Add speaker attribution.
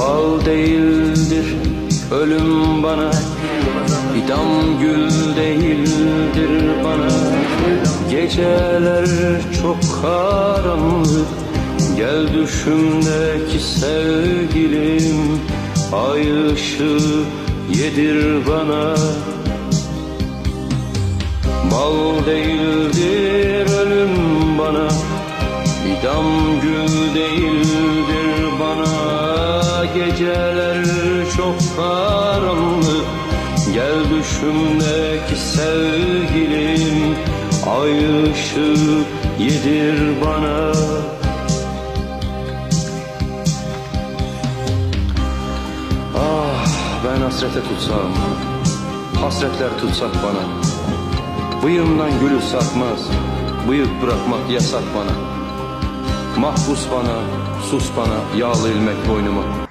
Speaker 1: Bal değildir ölüm bana, idam gül değildir bana. Geceler çok karanlık, gel düşümdeki sevgilim, ay ışığı yedir bana. Bal değildir ölüm bana, idam gül değildir bana. Geceler çok karanlık, gel düşümdeki sevgilim, ay ışığı yedir bana. Ah, ben hasrete tutsam, hasretler tutsak bana. Bıyığımdan gülü sarkmaz, bıyık bırakmak yasak bana. Mahpus bana, sus bana, yağlı ilmek boynuma.